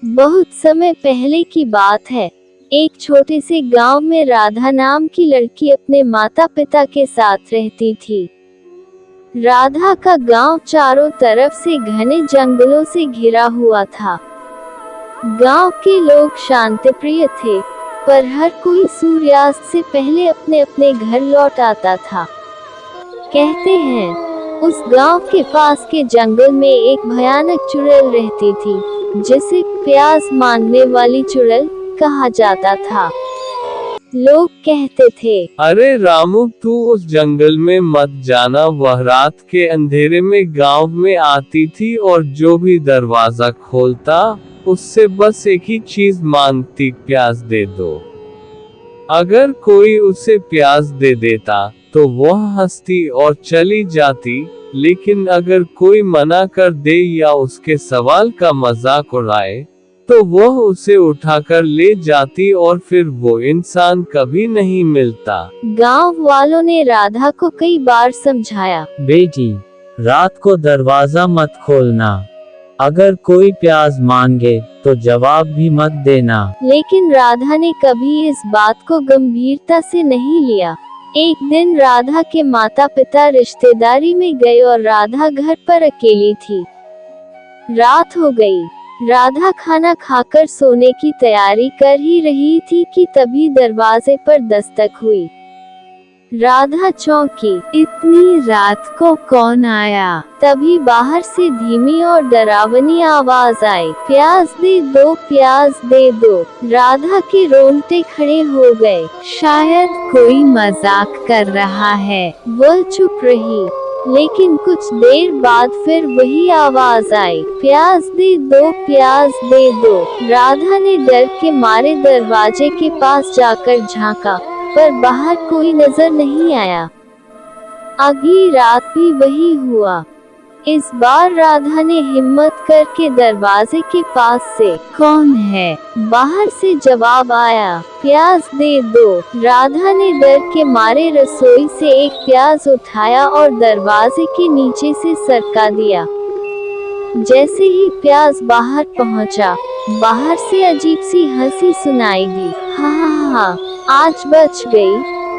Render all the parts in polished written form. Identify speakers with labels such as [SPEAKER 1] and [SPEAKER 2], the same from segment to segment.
[SPEAKER 1] बहुत समय पहले की बात है। एक छोटे से गांव में राधा नाम की लड़की अपने माता पिता के साथ रहती थी। राधा का गांव चारों तरफ से घने जंगलों से घिरा हुआ था। गांव के लोग शांतिप्रिय थे, पर हर कोई सूर्यास्त से पहले अपने अपने घर लौट आता था। कहते हैं, उस गांव के पास के जंगल में एक भयानक चुड़ैल रहती थी, जिसे प्यास मांगने वाली चुड़ैल कहा जाता था। लोग कहते थे,
[SPEAKER 2] अरे रामू, तू उस जंगल में मत जाना। वह रात के अंधेरे में गांव में आती थी और जो भी दरवाजा खोलता उससे बस एक ही चीज मांगती, प्यास दे दो। अगर कोई उसे प्यास दे देता तो वह हंसती और चली जाती, लेकिन अगर कोई मना कर दे या उसके सवाल का मजाक उड़ाए तो वह उसे उठाकर ले जाती और फिर वो इंसान कभी नहीं मिलता।
[SPEAKER 1] गांव वालों ने राधा को कई बार समझाया,
[SPEAKER 3] बेटी, रात को दरवाजा मत खोलना। अगर कोई प्यास मांगे तो जवाब भी मत देना।
[SPEAKER 1] लेकिन राधा ने कभी इस बात को गंभीरता से नहीं लिया। एक दिन राधा के माता पिता रिश्तेदारी में गए और राधा घर पर अकेली थी। रात हो गई। राधा खाना खाकर सोने की तैयारी कर ही रही थी कि तभी दरवाजे पर दस्तक हुई। राधा चौंकी, इतनी रात को कौन आया? तभी बाहर से धीमी और डरावनी आवाज आई, प्यास दे दो, प्यास दे दो। राधा के रोंगटे खड़े हो गए। शायद कोई मजाक कर रहा है। वह चुप रही, लेकिन कुछ देर बाद फिर वही आवाज आई, प्यास दे दो, प्यास दे दो। राधा ने डर के मारे दरवाजे के पास जाकर झांका, पर बाहर कोई नजर नहीं आया। अगली रात भी वही हुआ। इस बार राधा ने हिम्मत करके दरवाजे के पास से, कौन है? बाहर से जवाब आया, प्यास दे दो। राधा ने डर के मारे रसोई से एक प्याज उठाया और दरवाजे के नीचे से सरका दिया। जैसे ही प्याज बाहर पहुंचा, बाहर से अजीब सी हंसी सुनाई दी, हा हा हा, आज बच गई,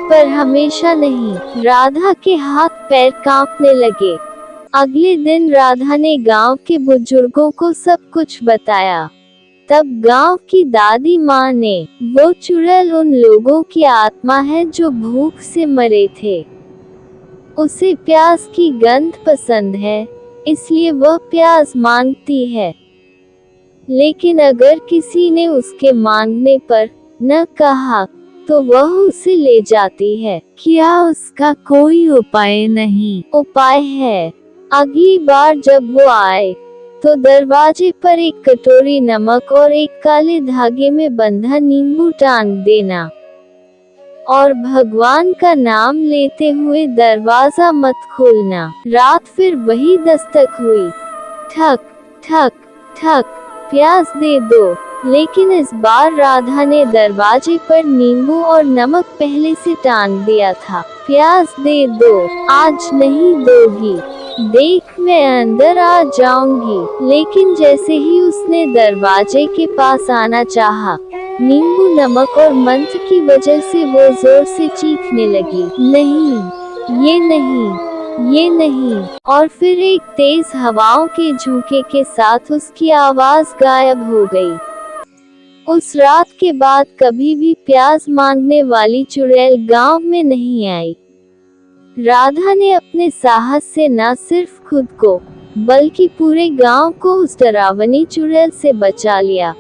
[SPEAKER 1] पर हमेशा नहीं। राधा के हाथ पैर कांपने लगे। अगले दिन राधा ने गांव के बुजुर्गों को सब कुछ बताया। तब गांव की दादी माँ ने, वो चुड़ैल उन लोगों की आत्मा है जो भूख से मरे थे। उसे प्यास की गंध पसंद है, इसलिए वह प्यास मांगती है। लेकिन अगर किसी ने उसके मांगने पर न कहा तो वह उसे ले जाती है। क्या उसका कोई उपाय नहीं? उपाय है। अगली बार जब वो आए तो दरवाजे पर एक कटोरी नमक और एक काले धागे में बंधा नींबू टांग देना, और भगवान का नाम लेते हुए दरवाजा मत खोलना। रात फिर वही दस्तक हुई, ठक ठक ठक, प्यास दे दो। लेकिन इस बार राधा ने दरवाजे पर नींबू और नमक पहले से टांग दिया था। प्यास दे दो, आज नहीं दोगी? देख, मैं अंदर आ जाऊंगी। लेकिन जैसे ही उसने दरवाजे के पास आना चाहा, नींबू, नमक और मंत्र की वजह से वो जोर से चीखने लगी, नहीं, ये नहीं, ये नहीं। और फिर एक तेज हवाओं के झोंके के साथ उसकी आवाज गायब हो गई। उस रात के बाद कभी भी प्यास मांगने वाली चुड़ैल गांव में नहीं आई। राधा ने अपने साहस से न सिर्फ खुद को, बल्कि पूरे गांव को उस डरावनी चुड़ैल से बचा लिया।